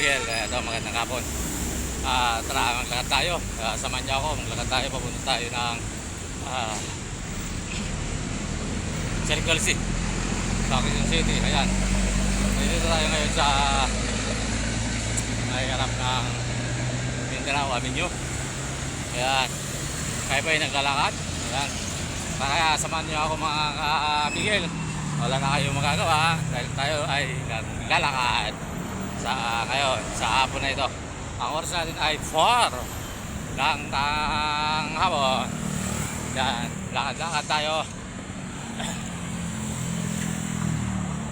Miguel. Ito, magandang hapon. Tara, maglakad tayo. Samahan niyo ako, maglakad tayo. Papunta tayo ng Circle C, sa Quezon City. Ayan. Dito tayo ngayon sa may harap ng Mindanao Avenue. Ayan. Kaya ba yung naglalakad? Ayan. Kaya samahan niyo ako mga Miguel. Wala na kayong magagawa dahil tayo ay naglalakad sa ngayon, sa hapon na ito. Ang oras natin ay 4 ng hapon. Yan, lakad-lakad tayo.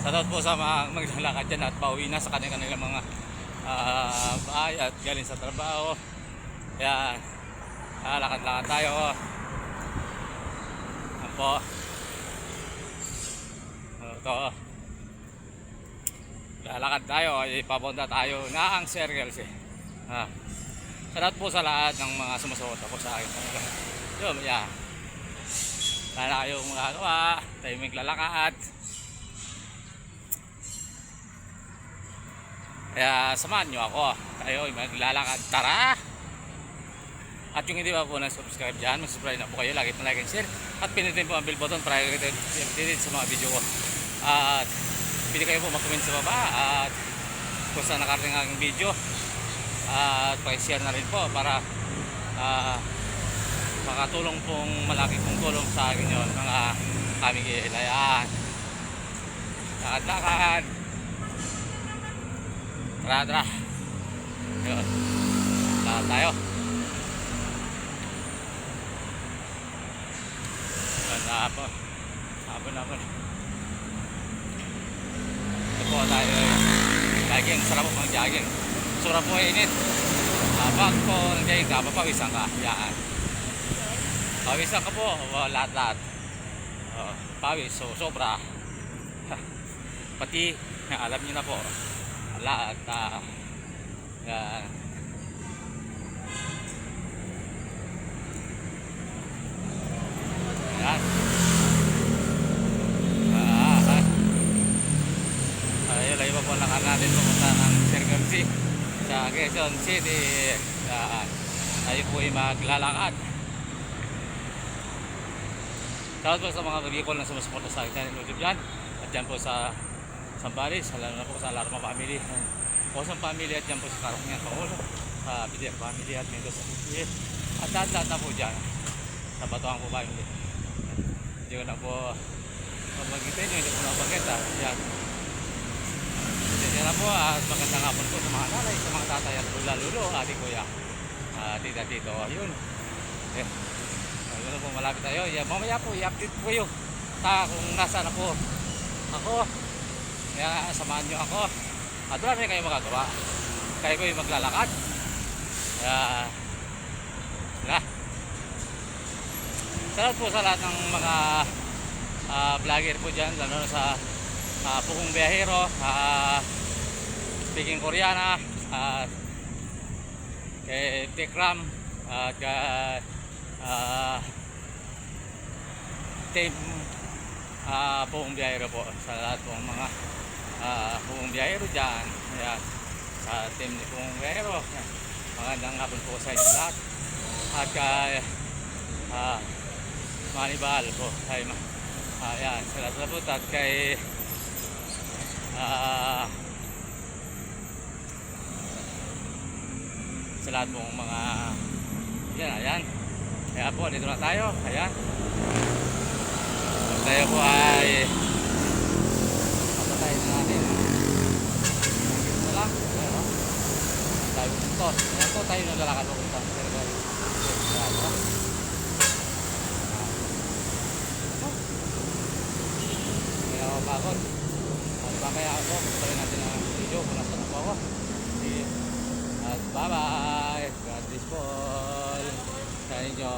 Salamat po sa mga maglalakad dyan at pauwi na sa kanilang mga bahay at galing sa trabaho. Yan, lakad-lakad tayo. Yan po. Ito, lalakad tayo, ipapunta tayo na ang Circle C. Salamat po sa lahat ng mga sumusuporta po sa akin. Yun, yeah. Wala kayong magagawa, tayo maglalakad. Kaya samahan nyo ako, tayo maglalakad. Tara! At yung hindi pa po nag-subscribe dyan, mag-subscribe na po kayo, lagi po like and share. At pinutin po ang bell button para kayo updated sa mga video ko. At pwede kayo po mag-comment sa baba at kung saan nakarating ang video. At pakishare na rin po para makatulong pong malaki pong tulong sa akin yun mga kamigil. Ayan, lakad-lakad. Tara. Yun, lakad tayo. Hapon. Ito po tayo jogging, sarap po ng jogging. Sobrang po init. Pag po nag-jogging ka, papawisan ka. Yan. Pawisan ka po, lahat. Pawis, so sobra. Pati, alam niyo na po, lahat. Yan. Yan. Ayun, layo pa po lakad natin pumunta ng Circle C sa Quezon City. Tayo po ay maglalakad. Salamat po sa mga kagikol na sumusuporta sa akin sa YouTube dyan. At dyan po sa Sambales, lalo na po sa Alarma Family, Osang Family, at dyan po sa Karangyang Pangulo, sa Pider Family at Mendoza Family. At lahat na po dyan sa Batuang po Family. Hindi ko na po mabagitin nyo, hindi ko na mabagita. Yan. Yan na po, at magandang hapon po sa mga nanay, sa mga tatay at lula-lulo, ati kuya, tita-tito. Ayun. Ayun po, malapit tayo. Yan, mamaya po, i-update ko kayo kung nasaan ako. Kaya samahan nyo ako. At wala rin kayo magagawa. Kayo ko yung maglalakad. Kaya, salamat po sa lahat ng mga vlogger po dyan, lalo na sa Pukong Biyahero, Speaking Koreana, kay Tekram, at kay Team Pukong Biyahero po, sa lahat po ng mga Pukong Biyahero dyan. Ayan, sa team ni Pukong Biyahero, magandang hapon po sa inyo lahat. At kay Manibal po, ayan, salamat po. At kay sa lahat pong mga ayan. Kaya po, dito na tayo. Ayan, tayo po ay papatayin na natin. Ito lang. Tayo po. Ayan po, tayo nalalakad po. Kaya ako bakot. Mamaya ako, pagkain natin ang video kung nasa na po ako. At bye bye. God bless po sa inyo.